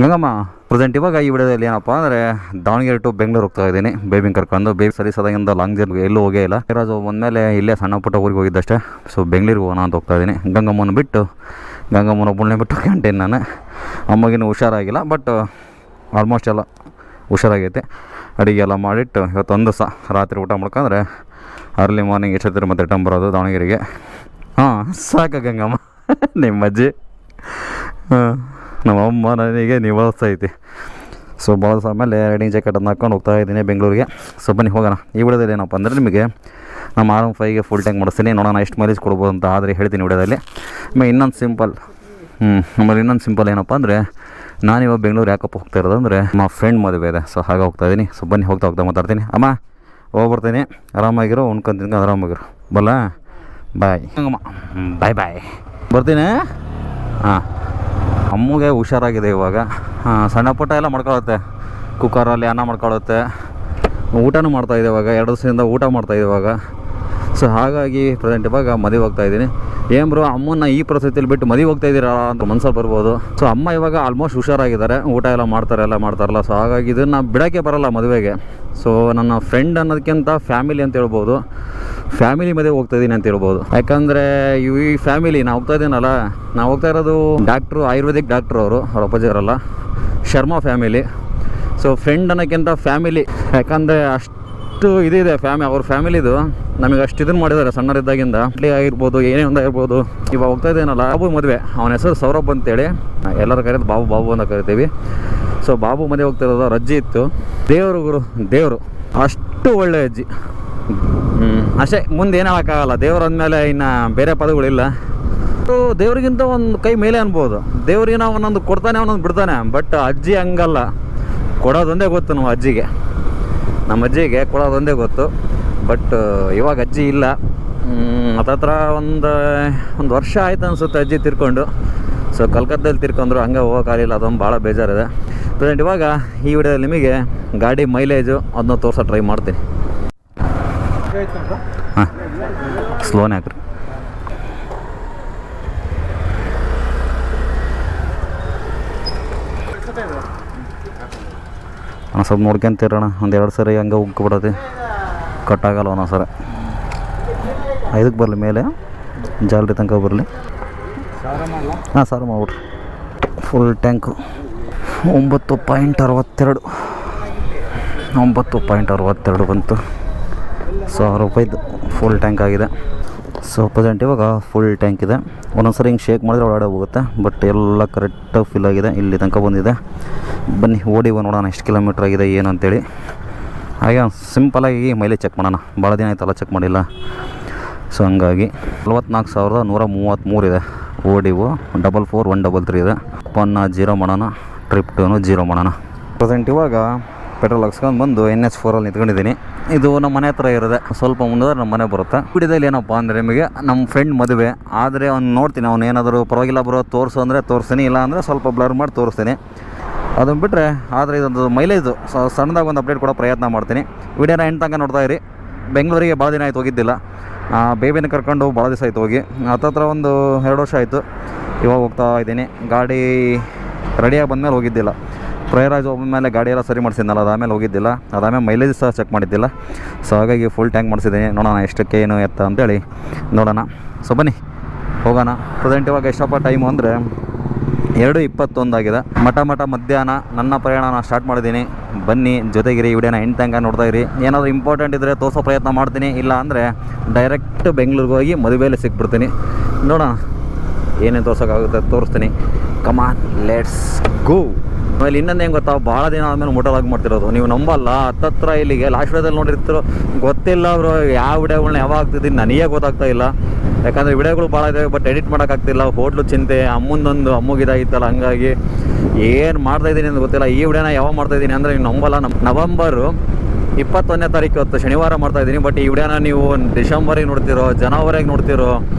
Gangamma present ಇವಾಗ ಈ ವಿಡಿಯೋದಲ್ಲಿ ಏನಪ್ಪ ಅಂದರೆ ದಾವಣಗೆರೆ ಟು ಬೆಂಗಳೂರು ಹೋಗ್ತಾ ಇದ್ದೀನಿ ಬೇಬಿನ ಕರ್ಕೊಂಡು. ಬೇಬಿ ಸರಿಸದಾಗಿಂದ ಲಾಂಗ್ ಜರ್ನಿ ಎಲ್ಲೂ ಹೋಗೇ ಇಲ್ಲ. ಇರೋದು ಒಂದಮೇಲೆ ಇಲ್ಲೇ ಸಣ್ಣ ಪುಟ್ಟ ಊರಿಗೆ ಹೋಗಿದ್ದಷ್ಟೇ. ಸೊ ಬೆಂಗಳೂರಿಗೆ ಹೋಗೋಣ ಅಂತ ಹೋಗ್ತಾ ಇದ್ದೀನಿ. ಗಂಗಮ್ಮನ ಬಿಟ್ಟು ಗಂಗಮ್ಮನ ಒಬ್ಬಳನ್ನೇ ಬಿಟ್ಟು ಕ್ಯಾಂಟೀನ್ ನಾನು. ಅಮ್ಮಗಿನ್ನೂ ಹುಷಾರಾಗಿಲ್ಲ, ಬಟ್ ಆಲ್ಮೋಸ್ಟ್ ಎಲ್ಲ ಹುಷಾರಾಗೈತೆ. ಅಡುಗೆ ಎಲ್ಲ ಮಾಡಿಟ್ಟು ಇವತ್ತೊಂದು ರಾತ್ರಿ ಊಟ ಮಾಡ್ಕೊಂಡ್ರೆ ಅರ್ಲಿ ಮಾರ್ನಿಂಗ್ ಎಷ್ಟೊತ್ತಿರ ಮತ್ತೆ ರಿಟರ್ನ್ ಬರೋದು ದಾವಣಗೆರೆಗೆ. ಹಾಂ ಸಾಕು ಗಂಗಮ್ಮ ನಿಮ್ಮ ಅಜ್ಜಿ. ನಮ್ಮ ಅಮ್ಮ ನನಗೆ ನಿವಾರಿಸ್ತೈತಿ. ಸೊ ಭಾಳ ದಿವಸ ಆಮೇಲೆ ರೈಡಿಂಗ್ ಜಾಕೆಟನ್ನು ಹಾಕ್ಕೊಂಡು ಹೋಗ್ತಾ ಇದ್ದೀನಿ ಬೆಂಗಳೂರಿಗೆ. ಸೊ ಬನ್ನಿ ಹೋಗೋಣ. ಈ ವಿಡಿಯೋದಲ್ಲಿ ಏನಪ್ಪ ಅಂದರೆ ನಿಮಗೆ ನಮ್ಮ R15ಗೆ ಫುಲ್ ಟ್ಯಾಂಕ್ ಮಾಡಿಸ್ತೀನಿ. ನೋಡೋಣ ಎಷ್ಟು ಮೈಲೇಜ್ ಕೊಡ್ಬೋದು ಅಂತ ಆದರೆ ಹೇಳ್ತೀನಿ ವಿಡಿಯೋದಲ್ಲಿ. ಆಮೇಲೆ ಇನ್ನೊಂದು ಸಿಂಪಲ್ ಆಮೇಲೆ ಇನ್ನೊಂದು ಸಿಂಪಲ್ ಏನಪ್ಪ ಅಂದರೆ ನಾನಿವಾಗ ಬೆಂಗಳೂರು ಯಾಕಪ್ಪ ಹೋಗ್ತಾ ಇರೋದು ಅಂದರೆ ನಮ್ಮ ಫ್ರೆಂಡ್ ಮದುವೆ ಇದೆ. ಸೊ ಹಾಗೆ ಹೋಗ್ತಾ ಇದ್ದೀನಿ. ಸೊ ಬನ್ನಿ ಹೋಗ್ತಾ ಮಾತಾಡ್ತೀನಿ. ಅಮ್ಮ ಹೋಗ್ಬರ್ತೀನಿ, ಆರಾಮಾಗಿರೋ ಉಣ್ಕೊಂಡು ತಿನ್ಕೊಂಡು ಆರಾಮಾಗಿರೋ ಬಲ್ಲ. ಬಾಯ್ ಹಂಗಮ್ಮ, ಬಾಯ್ ಬಾಯ್, ಬರ್ತೀನಿ. ಹಾಂ, ಅಮ್ಮಗೆ ಹುಷಾರಾಗಿದೆ ಇವಾಗ. ಸಣ್ಣ ಪುಟ್ಟ ಎಲ್ಲ ಮಾಡ್ಕೊಳುತ್ತೆ, ಕುಕ್ಕರಲ್ಲಿ ಅನ್ನ ಮಾಡ್ಕೊಳುತ್ತೆ, ಊಟನೂ ಮಾಡ್ತಾಯಿದೆ ಇವಾಗ. 2 ದಿವಸದಿಂದ ಊಟ ಮಾಡ್ತಾಯಿದೆ ಇವಾಗ. ಸೊ ಹಾಗಾಗಿ ಪ್ರೆಸೆಂಟ್ ಇವಾಗ ಮದುವೆ ಹೋಗ್ತಾಯಿದ್ದೀನಿ. ಏನು ಬ್ರೋ ಅಮ್ಮನ್ನ ಈ ಪರಿಸ್ಥಿತಿಯಲ್ಲಿ ಬಿಟ್ಟು ಮದುವೆ ಹೋಗ್ತಾಯಿದ್ದೀರಾ ಅಂತ ಮನ್ಸಲ್ಲಿ ಬರ್ಬೋದು. ಸೊ ಅಮ್ಮ ಇವಾಗ ಆಲ್ಮೋಸ್ಟ್ ಹುಷಾರಾಗಿದ್ದಾರೆ, ಊಟ ಎಲ್ಲ ಮಾಡ್ತಾರಲ್ಲ. ಸೊ ಹಾಗಾಗಿ ಇದನ್ನು ಬಿಡೋಕ್ಕೆ ಬರೋಲ್ಲ ಮದುವೆಗೆ. ಸೊ ನನ್ನ ಫ್ರೆಂಡ್ ಅನ್ನೋದಕ್ಕಿಂತ ಫ್ಯಾಮಿಲಿ ಅಂತ ಹೇಳ್ಬೋದು. ಫ್ಯಾಮಿಲಿ ಮದುವೆ ಹೋಗ್ತಾಯಿದ್ದೀನಿ ಅಂತ ಹೇಳ್ಬೋದು. ಯಾಕಂದರೆ ಈ ಫ್ಯಾಮಿಲಿ ನಾವು ಹೋಗ್ತಾ ಇದ್ದೀನಲ್ಲ, ನಾವು ಹೋಗ್ತಾ ಇರೋದು ಡಾಕ್ಟ್ರು, ಆಯುರ್ವೇದಿಕ್ ಡಾಕ್ಟ್ರು ಅವ್ರ ಅಪ್ಪಾಜಿ ಅವರಲ್ಲ, ಶರ್ಮಾ ಫ್ಯಾಮಿಲಿ. ಸೊ ಫ್ರೆಂಡ್ ಅನ್ನೋಕ್ಕಿಂತ ಫ್ಯಾಮಿಲಿ, ಯಾಕಂದರೆ ಅಷ್ಟು ಇದಿದೆ ಅವ್ರ ಫ್ಯಾಮಿಲಿದು. ನಮಗೆ ಅಷ್ಟು ಇದನ್ನು ಮಾಡಿದ್ದಾರೆ ಸಣ್ಣರಿದ್ದಾಗಿಂದ. ಇಡ್ಲಿ ಆಗಿರ್ಬೋದು, ಏನೇ ಒಂದು ಆಗಿರ್ಬೋದು. ಇವಾಗ ಹೋಗ್ತಾ ಇದ್ದೇನಲ್ಲ ಬಾಬು ಮದುವೆ, ಅವನ ಹೆಸರು ಸೌರಭ್ ಅಂತೇಳಿ, ಎಲ್ಲರೂ ಕರೆಯೋದು ಬಾಬು ಅಂತ ಕರಿತೀವಿ. ಸೊ ಬಾಬು ಮದುವೆ ಹೋಗ್ತಿರೋದು. ಅವ್ರ ಅಜ್ಜಿ ಇತ್ತು, ದೇವರು ಅಷ್ಟು ಒಳ್ಳೆ ಅಜ್ಜಿ. ಅಷ್ಟೇ, ಮುಂದೆ ಏನು ಹೇಳೋಕ್ಕಾಗಲ್ಲ. ದೇವ್ರು ಅಂದಮೇಲೆ ಇನ್ನು ಬೇರೆ ಪದಗಳಿಲ್ಲ. ದೇವ್ರಿಗಿಂತ ಒಂದು ಕೈ ಮೇಲೆ ಅನ್ಬೋದು. ದೇವ್ರಿಗೆ ನಾವು ಒಂದೊಂದು ಕೊಡ್ತಾನೆ, ಒಂದೊಂದು ಬಿಡ್ತಾನೆ. ಬಟ್ ಅಜ್ಜಿ ಹಂಗಲ್ಲ, ಕೊಡೋದೊಂದೇ ಗೊತ್ತು ನಮ್ಮ ಅಜ್ಜಿಗೆ ಕೊಡೋದೊಂದೇ ಗೊತ್ತು. ಬಟ್ ಇವಾಗ ಅಜ್ಜಿ ಇಲ್ಲ. ಹತ್ತತ್ರ ಒಂದು ವರ್ಷ ಆಯ್ತು ಅನಿಸುತ್ತೆ ಅಜ್ಜಿ ತಿರ್ಕೊಂಡು. ಸೊ ಕಲ್ಕತ್ತಾದಲ್ಲಿ ತಿರ್ಕೊಂಡ್ರು, ಹಂಗೆ ಹೋಗೋಕ್ಕಾಗಲಿಲ್ಲ. ಅದೊಂದು ಭಾಳ ಬೇಜಾರಿದೆ. ಪ್ರೆಸೆಂಟ್ ಇವಾಗ ಈ ವಿಡಿಯೋದಲ್ಲಿ ನಿಮಗೆ ಗಾಡಿ ಮೈಲೇಜು ಅದನ್ನ ತೋರ್ಸೋ ಟ್ರೈ ಮಾಡ್ತೀನಿ. ಹಾಂ, ಸ್ಲೋನೇ ಹಾಕ್ರಿ. ಸ್ವಲ್ಪ ನೋಡ್ಕೊಂತೀರೋಣ. 1-2 ಸರಿ ಹಂಗೆ ಉಗ್ಬಿಡೋದು, ಕಟ್ಟಾಗಲ್ಲ ಒಂದೊಂದು ಸರಿ. 5ಕ್ಕೆ ಬರಲಿ ಮೇಲೆ, ಜಾಲರಿ ತನಕ ಬರಲಿ. ಹಾಂ, ಸಾರು ಮಾಡ್ಬಿಡ್ರಿ. ಫುಲ್ ಟ್ಯಾಂಕು 9.62 ಬಂತು. 1000 ರೂಪಾಯಿದು ಫುಲ್ ಟ್ಯಾಂಕ್ ಆಗಿದೆ. ಸೊ ಪ್ರೆಸೆಂಟ್ ಇವಾಗ ಫುಲ್ ಟ್ಯಾಂಕ್ ಇದೆ. ಒಂದೊಂದು ಸರಿ ಹಿಂಗೆ ಶೇಕ್ ಮಾಡಿದ್ರೆ ಒಳಗಡೆ ಹೋಗುತ್ತೆ. ಬಟ್ ಎಲ್ಲ ಕರೆಕ್ಟಾಗಿ ಫಿಲ್ ಆಗಿದೆ, ಇಲ್ಲಿ ತನಕ ಬಂದಿದೆ. ಬನ್ನಿ ಓಡಿ ನೋಡೋಣ ಎಷ್ಟು ಕಿಲೋಮೀಟ್ರ್ ಆಗಿದೆ ಏನು ಅಂತೇಳಿ. ಹಾಗೆ ಸಿಂಪಲಾಗಿ ಮೈಲೇಜ್ ಚೆಕ್ ಮಾಡೋಣ. ಭಾಳ ದಿನ ಆಯ್ತಲ್ಲ ಚೆಕ್ ಮಾಡಿಲ್ಲ. ಸೊ ಹಂಗಾಗಿ 44,133 ಇದೆ. ಓಡಿವು 44133 ಇದೆ. 0 ಮಾಡೋಣ, ಟ್ರಿಪ್ 2 0 ಮಾಡೋಣ. ಪ್ರೆಸೆಂಟ್ ಇವಾಗ ಪೆಟ್ರೋಲ್ ಹಾಕ್ಸ್ಕೊಂಡು ಬಂದು NH4 ನಿಂತ್ಕೊಂಡಿದ್ದೀನಿ. ಇದು ನಮ್ಮ ಮನೆ ಹತ್ರ ಇರೋದೆ, ಸ್ವಲ್ಪ ಮುಂದೆ ನಮ್ಮ ಮನೆ ಬರುತ್ತೆ. ವಿಡಿಯೋದಲ್ಲಿ ಏನಪ್ಪ ಅಂದರೆ ನಿಮಗೆ ನಮ್ಮ ಫ್ರೆಂಡ್ ಮದುವೆ ಆದರೆ ಅವ್ನು ನೋಡ್ತೀನಿ, ಅವ್ನು ಏನಾದರೂ ಪರವಾಗಿಲ್ಲ ಬರೋ ತೋರಿಸು ಅಂದರೆ ತೋರಿಸ್ತೀನಿ, ಇಲ್ಲ ಅಂದರೆ ಸ್ವಲ್ಪ ಬ್ಲರ್ ಮಾಡಿ ತೋರಿಸ್ತೀನಿ. ಅದನ್ನು ಬಿಟ್ಟರೆ ಆದರೆ ಇದೊಂದು ಮೈಲೇಜು ಸಣ್ಣದಾಗಿ ಒಂದು ಅಪ್ಡೇಟ್ ಕೊಡೋ ಪ್ರಯತ್ನ ಮಾಡ್ತೀನಿ. ವಿಡಿಯೋನ ಎಂಡ್ ತನಕ ನೋಡ್ತಾ ಇರಿ. ಬೆಂಗಳೂರಿಗೆ ಭಾಳ ದಿನ ಆಯ್ತು ಹೋಗಿದ್ದಿಲ್ಲ. ಬೇಬಿನ ಕರ್ಕೊಂಡು ಭಾಳ ದಿವಸ ಆಯ್ತು ಹೋಗಿ. ಹತ್ತತ್ರ ಒಂದು 2 ವರ್ಷ ಆಯಿತು. ಇವಾಗ ಹೋಗ್ತಾ ಇದ್ದೀನಿ. ಗಾಡಿ ರೆಡಿಯಾಗಿ ಬಂದಮೇಲೆ ಹೋಗಿದ್ದಿಲ್ಲ. ಪ್ರಯಾರಾಜ್ ಹೋದ್ಮೇಲೆ ಗಾಡಿ ಎಲ್ಲ ಸರಿ ಮಾಡಿಸಿದ್ನಲ್ಲ, ಅದಾದಮೇಲೆ ಹೋಗಿದ್ದಿಲ್ಲ. ಅದಾದಮೇಲೆ ಮೈಲೇಜ್ ಸಹ ಚೆಕ್ ಮಾಡಿದ್ದಿಲ್ಲ. ಸೊ ಹಾಗಾಗಿ ಫುಲ್ ಟ್ಯಾಂಕ್ ಮಾಡಿಸಿದ್ದೀನಿ. ನೋಡೋಣ ಎಷ್ಟಕ್ಕೆ ಏನು ಎತ್ತ ಅಂತೇಳಿ ನೋಡೋಣ. ಸೊ ಬನ್ನಿ ಹೋಗೋಣ. ಪ್ರೆಸೆಂಟ್ ಇವಾಗ ಎಷ್ಟಪ್ಪ ಟೈಮು ಅಂದರೆ 2:21 ಆಗಿದೆ. ಮಠ ಮಧ್ಯಾಹ್ನ ನನ್ನ ಪ್ರಯಾಣನ ಸ್ಟಾರ್ಟ್ ಮಾಡಿದ್ದೀನಿ. ಬನ್ನಿ ಜೊತೆಗಿರಿ, ವಿಡಿಯೋನ ಎಂಡ್ ತನಕ ನೋಡ್ತಾ ಇರಿ. ಏನಾದರೂ ಇಂಪಾರ್ಟೆಂಟ್ ಇದ್ದರೆ ತೋರಿಸೋ ಪ್ರಯತ್ನ ಮಾಡ್ತೀನಿ, ಇಲ್ಲ ಅಂದರೆ ಡೈರೆಕ್ಟ್ ಬೆಂಗಳೂರಿಗೆ ಹೋಗಿ ಮದುವೆಯಲ್ಲಿ ಸಿಕ್ಬಿಡ್ತೀನಿ. ನೋಡೋಣ ಏನೇನು ತೋರ್ಸೋಕ್ಕಾಗುತ್ತೆ ತೋರಿಸ್ತೀನಿ. ಕಮಾನ್, ಲೆಟ್ಸ್ ಗೋ. ಆಮೇಲೆ ಇನ್ನೊಂದು ಹೆಂಗೆ ಗೊತ್ತಾ, ಭಾಳ ದಿನ ಆದಮೇಲೆ ಮೋಟೋಲಾಗ್ ಮಾಡ್ತಿರೋದು. ನೀವು ನಂಬಲ್ಲ, ಹತ್ತತ್ರ ಇಲ್ಲಿಗೆ ಲಾಸ್ಟ್ ವಿಡಿಯೋದಲ್ಲಿ ನೋಡಿರ್ತಿರೋ ಗೊತ್ತಿಲ್ಲ ಅವರು ಯಾವ ವಿಡಿಯೋಗಳನ್ನ ಯಾವಾಗ ಆಗ್ತಿದ್ದೀನಿ ನನಗೇ ಗೊತ್ತಾಗ್ತಾ ಇಲ್ಲ. ಯಾಕಂದರೆ ವಿಡಿಯೋಗಳು ಭಾಳ ಇದ್ದಾವೆ, ಬಟ್ ಎಡಿಟ್ ಮಾಡೋಕ್ಕಾಗ್ತಿಲ್ಲ. ಹೋಟ್ಲು ಚಿಂತೆ, ಅಮ್ಮಗಿದಾಗಿತ್ತಲ್ಲ, ಹಂಗಾಗಿ ಏನು ಮಾಡ್ತಾಯಿದ್ದೀನಿ ಅಂತ ಗೊತ್ತಿಲ್ಲ. ಈ ವಿಡಿಯೋನ ಯಾವಾಗ ಮಾಡ್ತಾಯಿದ್ದೀನಿ ಅಂದರೆ ನೀವು ನಂಬಲ್ಲ, ನವಂಬರು 21ನೇ ತಾರೀಕು ಹೊತ್ತು ಶನಿವಾರ ಮಾಡ್ತಾಯಿದ್ದೀನಿ. ಬಟ್ ಈ ವಿಡಿಯೋನ ನೀವು ಡಿಸೆಂಬರಿಗೆ ನೋಡ್ತಿರೋ, ಜನವರಿಗೆ ನೋಡ್ತಿರೋ,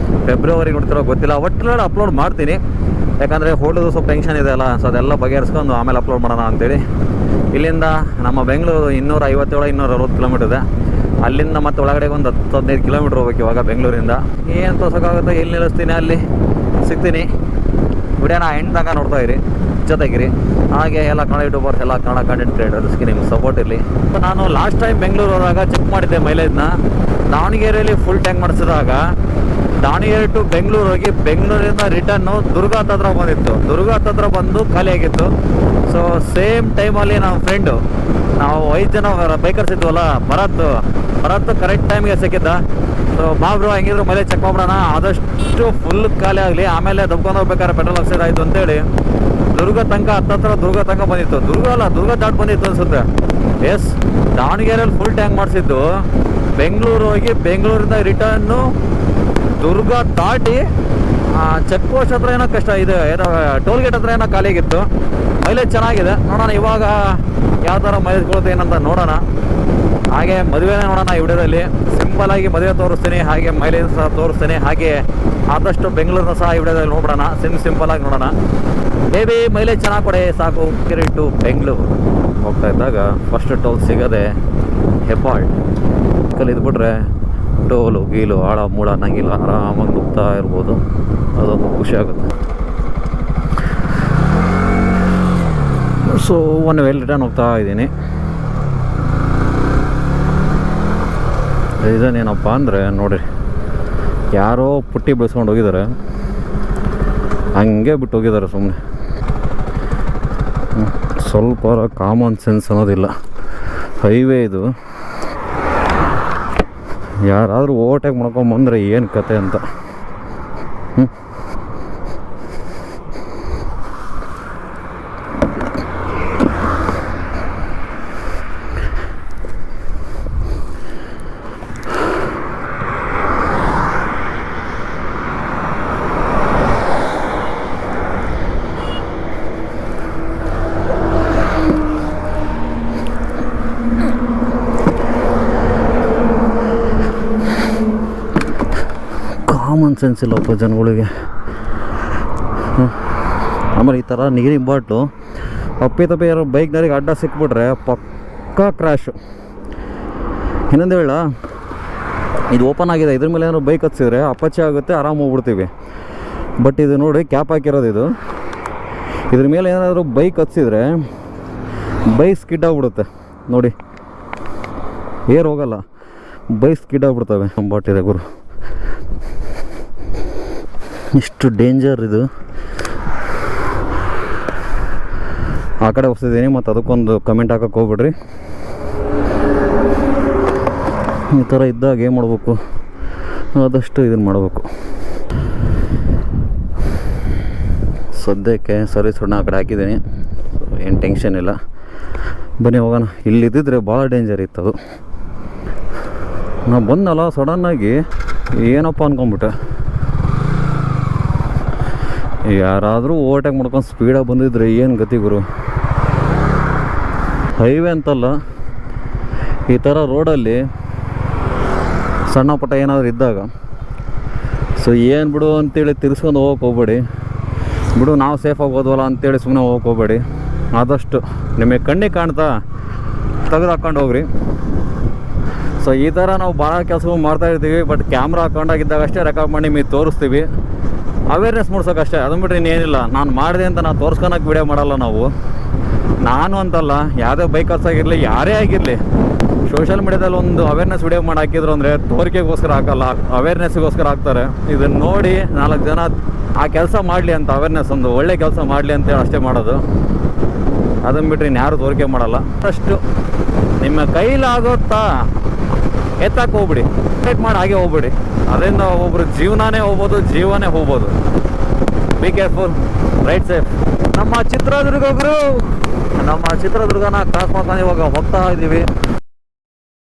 ಫೆಬ್ರವರಿಗೆ ನೋಡ್ತಿರೋ ಗೊತ್ತಿಲ್ಲ. ಒಟ್ಟಿನಲ್ಲಿ ಅಪ್ಲೋಡ್ ಮಾಡ್ತೀನಿ. ಯಾಕಂದರೆ ಹೋಟೆಲ್ದು ಸ್ವಲ್ಪ ಟೆನ್ಷನ್ ಇದೆ ಅಲ್ಲ. ಸೊ ಅದೆಲ್ಲ ಬಗೆಹರಿಸ್ಕೊಂಡು ಆಮೇಲೆ ಅಪ್ಲೋಡ್ ಮಾಡೋಣ ಅಂತೇಳಿ. ಇಲ್ಲಿಂದ ನಮ್ಮ ಬೆಂಗಳೂರು 257-260 ಕಿಲೋಮೀಟರ್ ಇದೆ. ಅಲ್ಲಿಂದ ಮತ್ತೆ ಒಳಗಡೆ ಒಂದು 10-15 ಕಿಲೋಮೀಟ್ರ್ ಹೋಗ್ಬೇಕು ಇವಾಗ ಬೆಂಗಳೂರಿಂದ. ಏನು ತೋರ್ಸೋಕ್ಕಾಗುತ್ತೆ, ಎಲ್ಲಿ ನಿಲ್ಲಿಸ್ತೀನಿ ಅಲ್ಲಿ ಸಿಗ್ತೀನಿ. ವಿಡಿಯೋನ ಎಂಡ್ ತನಕ ನೋಡ್ತಾ ಇರಿ. ಜೊತೆಗಿರಿ. ಹಾಗೆ ಎಲ್ಲ ಕನ್ನಡ ಯೂಟ್ಯೂಬರ್ಸ್, ಎಲ್ಲ ಕನ್ನಡ ಕಂಟೆಂಟ್ ಕ್ರಿಯೇಟರ್ಸ್ಗೆ ನಿಮ್ಗೆ ಸಪೋರ್ಟ್ ಇರಲಿ. ನಾನು ಲಾಸ್ಟ್ ಟೈಮ್ ಬೆಂಗಳೂರು ಹೋದಾಗ ಚೆಕ್ ಮಾಡಿದ್ದೆ ಮೈಲೇಜ್ನ. ದಾವಣಗೆರೆಯಲ್ಲಿ ಫುಲ್ ಟ್ಯಾಂಕ್ ಮಾಡಿಸಿದಾಗ ದಾವಣಗೆರೆ ಟು ಬೆಂಗಳೂರು ಹೋಗಿ ಬೆಂಗಳೂರಿಂದ ರಿಟರ್ನು ದುರ್ಗ ಹತ್ರ ಬಂದಿತ್ತು. ದುರ್ಗ ಹತ್ರ ಬಂದು ಖಾಲಿಯಾಗಿತ್ತು. ಸೊ ಸೇಮ್ ಟೈಮಲ್ಲಿ ನಮ್ಮ ಫ್ರೆಂಡು, ನಾವು 5 ಜನ ಬೈಕರ್ಸ್ ಇದ್ವಲ್ಲ, ಭರತ್ ಕರೆಕ್ಟ್ ಟೈಮ್ಗೆ ಸಿಕ್ಕಿದ್ದ. ಸೊ ಬ್ರೋ ಹೆಂಗಿದ್ರು ಮೈಲೇಜ್ ಚೆಕ್ ಮಾಡ್ಬಿಡೋಣ, ಆದಷ್ಟು ಫುಲ್ ಖಾಲಿ ಆಗಲಿ, ಆಮೇಲೆ ದಬ್ಕೊಂಡು ಹೋಗ್ಬೇಕಾದ್ರೆ ಪೆಟ್ರೋಲ್ ಆಕ್ಸೈಡ್ ಆಯಿತು ಅಂತೇಳಿ ದುರ್ಗ ತನಕ ದುರ್ಗ ತನಕ ಬಂದಿತ್ತು. ದುರ್ಗ ದಾಟ್ ಬಂದಿತ್ತು ಅನ್ಸುತ್ತೆ. ಎಸ್, ದಾವಣಗೆರೆಯಲ್ಲಿ ಫುಲ್ ಟ್ಯಾಂಕ್ ಮಾಡಿಸಿದ್ದು, ಬೆಂಗಳೂರು ಹೋಗಿ ಬೆಂಗಳೂರಿಂದ ರಿಟರ್ನು ದುರ್ಗ ದಾಟಿ ಚೆಕ್ ಪೋಸ್ಟ್ ಹತ್ರ ಏನೋ ಕಷ್ಟ ಇದೆ, ಏನೋ ಟೋಲ್ ಗೇಟ್ ಹತ್ರ ಏನೋ ಖಾಲಿಯಾಗಿತ್ತು. ಮೈಲೇಜ್ ಚೆನ್ನಾಗಿದೆ, ನೋಡೋಣ ಇವಾಗ ಯಾವ ಥರ ಮೈಲೇಜ್ ಕೊಡುತ್ತೆ ಏನಂತ ನೋಡೋಣ. ಹಾಗೆ ಮದುವೆನೇ ನೋಡೋಣ ಈ ವಿಡಿಯೋದಲ್ಲಿ. ಸಿಂಪಲ್ ಆಗಿ ಮದುವೆ ತೋರಿಸ್ತೀನಿ, ಹಾಗೆ ಮೈಲೇಜ್ ಸಹ ತೋರಿಸ್ತೀನಿ, ಹಾಗೆ ಆದಷ್ಟು ಬೆಂಗಳೂರನ್ನ ಸಹ ಈ ವಿಡಿಯೋದಲ್ಲಿ ನೋಡೋಣ. ಸಿಂಪಲ್ ಆಗಿ ನೋಡೋಣ. ಬೇಬಿ ಮೈಲೇಜ್ ಚೆನ್ನಾಗಿ ಕೊಡೆ ಸಾಕು. ಕೆರೆ ಟು ಬೆಂಗಳೂರು ಹೋಗ್ತಾ ಇದ್ದಾಗ ಫಸ್ಟ್ ಟೋಲ್ ಸಿಗೋದೆ ಹೆಬ್ಬಾಳ್. ಇದ್ಬಿಟ್ರೆ ಟೋಲು ಗೀಲು ಆಳ ಮೂಳ ಅನ್ನಂಗಿಲ್ಲ, ಆರಾಮಾಗಿ ನುಗ್ತಾ ಇರ್ಬೋದು. ಅದೊಂದು ಖುಷಿ ಆಗುತ್ತೆ. ಸೊ ಒನ್ ವೇಲ್ ರಿಟರ್ನ್ ಹೋಗ್ತಾ ಇದ್ದೀನಿ. ರೀಸನ್ ಏನಪ್ಪ ಅಂದರೆ ನೋಡಿರಿ, ಯಾರೋ ಪುಟ್ಟಿ ಬೆಳೆಸ್ಕೊಂಡು ಹೋಗಿದ್ದಾರೆ, ಹಂಗೆ ಬಿಟ್ಟು ಹೋಗಿದ್ದಾರೆ ಸುಮ್ಮನೆ. ಸ್ವಲ್ಪ ಕಾಮನ್ ಸೆನ್ಸ್ ಅನ್ನೋದಿಲ್ಲ. ಹೈವೇ ಇದು, ಯಾರಾದರೂ ಓವರ್ಟೇಕ್ ಮಾಡ್ಕೊಂಬಂದರೆ ಏನು ಕತೆ ಅಂತ. ಕಾಮನ್ ಸೆನ್ಸ್ ಇಲ್ಲಪ್ಪ ಜನಗಳಿಗೆ. ಆಮೇಲೆ ಈ ಥರ ನೀರಿನ ಬಾಟ್ಲು ಅಪ್ಪಿ ಯಾರೋ ಬೈಕ್ನವ್ರಿಗೆ ಅಡ್ಡ ಸಿಕ್ಬಿಟ್ರೆ ಪಕ್ಕಾ ಕ್ರ್ಯಾಶು. ಇನ್ನೊಂದು ಹೇಳ, ಇದು ಓಪನ್ ಆಗಿದೆ, ಇದ್ರ ಮೇಲೆ ಏನಾದ್ರು ಬೈಕ್ ಹಚ್ಚಿದ್ರೆ ಅಪ್ಪಚ್ಚೆ ಆಗುತ್ತೆ, ಆರಾಮ ಹೋಗ್ಬಿಡ್ತೀವಿ. ಬಟ್ ಇದು ನೋಡಿ ಕ್ಯಾಪ್ ಹಾಕಿರೋದು ಇದು, ಇದ್ರ ಮೇಲೆ ಏನಾದರೂ ಬೈಕ್ ಹಚ್ಚಿದ್ರೆ ಬೈಕ್ ಸ್ಕಿಡ್ ಆಗಿಬಿಡುತ್ತೆ ನೋಡಿ, ಏರ್ ಹೋಗಲ್ಲ, ಬೈಕ್ ಸ್ಕಿಡ್ ಆಗಿಬಿಡ್ತವೆ. ಬಾಟಿದೆ ಗುರು, ಇಷ್ಟು ಡೇಂಜರ್ ಇದು. ಆ ಕಡೆ ಹೋಗ್ತಿದ್ದೀನಿ, ಮತ್ತು ಅದಕ್ಕೊಂದು ಕಮೆಂಟ್ ಹಾಕಕ್ಕೆ ಹೋಗ್ಬಿಡ್ರಿ. ಈ ಥರ ಇದ್ದಾಗ ಏನು ಮಾಡಬೇಕು, ಆದಷ್ಟು ಇದನ್ನು ಮಾಡಬೇಕು. ಸದ್ಯಕ್ಕೆ ಸರ್ವಿಸ್ ರೋಡ್ನ ಆ ಕಡೆ ಹಾಕಿದ್ದೀನಿ, ಏನು ಟೆನ್ಷನ್ ಇಲ್ಲ. ಬನ್ನಿ ಹೋಗೋಣ. ಇಲ್ಲಿದ್ದಿದ್ರೆ ಭಾಳ ಡೇಂಜರ್ ಇತ್ತು ಅದು. ನಾ ಬಂದಲ್ಲ ಸಡನ್ನಾಗಿ ಏನಪ್ಪ ಅಂದ್ಕೊಂಬಿಟ್ಟೆ. ಯಾರಾದರೂ ಓವರ್ಟೇಕ್ ಮಾಡ್ಕೊಂಡು ಸ್ಪೀಡಾಗಿ ಬಂದಿದ್ರೆ ಏನು ಗತಿ ಗುರು. ಹೈವೇ ಅಂತಲ್ಲ, ಈ ಥರ ರೋಡಲ್ಲಿ ಸಣ್ಣ ಪುಟ್ಟ ಏನಾದರೂ ಇದ್ದಾಗ ಸೊ ಏನು ಬಿಡು ಅಂತೇಳಿ ತಿರ್ಸ್ಕೊಂಡು ಹೋಗಕ್ಕೆ ಹೋಗ್ಬೇಡಿ. ಬಿಡು ನಾವು ಸೇಫಾಗಿ ಹೋದ್ವಲ್ಲ ಅಂತೇಳಿ ಸುಮ್ಮನೆ ಹೋಗಕ್ಕೆ ಹೋಗ್ಬೇಡಿ. ಆದಷ್ಟು ನಿಮಗೆ ಕಣ್ಣಿಗೆ ಕಾಣ್ತಾ ತೆಗೆದು ಹಾಕ್ಕೊಂಡು ಹೋಗ್ರಿ. ಸೊ ಈ ಥರ ನಾವು ಭಾಳ ಕೆಲಸಗಳು ಮಾಡ್ತಾಯಿರ್ತೀವಿ, ಬಟ್ ಕ್ಯಾಮ್ರಾ ಹಾಕೊಂಡಾಗಿದ್ದಾಗ ಅಷ್ಟೇ ರೆಕಾರ್ಡ್ ಮಾಡಿ ನಿಮಗೆ ತೋರಿಸ್ತೀವಿ, ಅವೇರ್ನೆಸ್ ಮೂಡ್ಸೋಕ್ಕಷ್ಟೇ. ಅದನ್ನು ಬಿಟ್ಟರೆ ಇನ್ನೇನಿಲ್ಲ. ನಾನು ಮಾಡಿದೆ ಅಂತ ನಾವು ತೋರ್ಸ್ಕೊಳಕ್ಕೆ ವೀಡಿಯೋ ಮಾಡಲ್ಲ ನಾವು. ನಾನು ಅಂತಲ್ಲ, ಯಾವುದೇ ಬೈಕರ್ಸ್ ಆಗಿರಲಿ, ಯಾರೇ ಆಗಿರಲಿ, ಸೋಷಿಯಲ್ ಮೀಡ್ಯಾದಲ್ಲಿ ಒಂದು ಅವೇರ್ನೆಸ್ ವೀಡಿಯೋ ಮಾಡಿ ಹಾಕಿದ್ರು ಅಂದರೆ ತೋರಿಕೆಗೋಸ್ಕರ ಹಾಕಲ್ಲ, ಅವೇರ್ನೆಸ್ಗೋಸ್ಕರ ಹಾಕ್ತಾರೆ. ಇದನ್ನು ನೋಡಿ 4 ಜನ ಆ ಕೆಲಸ ಮಾಡಲಿ ಅಂತ, ಅವೇರ್ನೆಸ್ ಒಂದು ಒಳ್ಳೆ ಕೆಲಸ ಮಾಡಲಿ ಅಂತೇಳಿ ಅಷ್ಟೇ ಮಾಡೋದು. ಅದನ್ನು ಬಿಟ್ಟರೆ ಇನ್ಯಾರು ತೋರಿಕೆ ಮಾಡಲ್ಲ. ಅಷ್ಟು ನಿಮ್ಮ ಕೈಲಾಗುತ್ತಾ ಎತ್ತಕ್ಕೆ ಹೋಗ್ಬಿಡಿ, ವೇಟ್ ಮಾಡಿ ಹಾಗೆ ಹೋಗ್ಬಿಡಿ. ಅದರಿಂದ ಒಬ್ಬರು ಜೀವನೇ ಹೋಗ್ಬೋದು. Be careful, right safe. ನಮ್ಮ ಚಿತ್ರದುರ್ಗನ ಕ್ರಾಸ್ ಮಾಡ್ಕೊಂಡು ಇವಾಗ ಹೋಗ್ತಾ ಇದ್ದೀವಿ.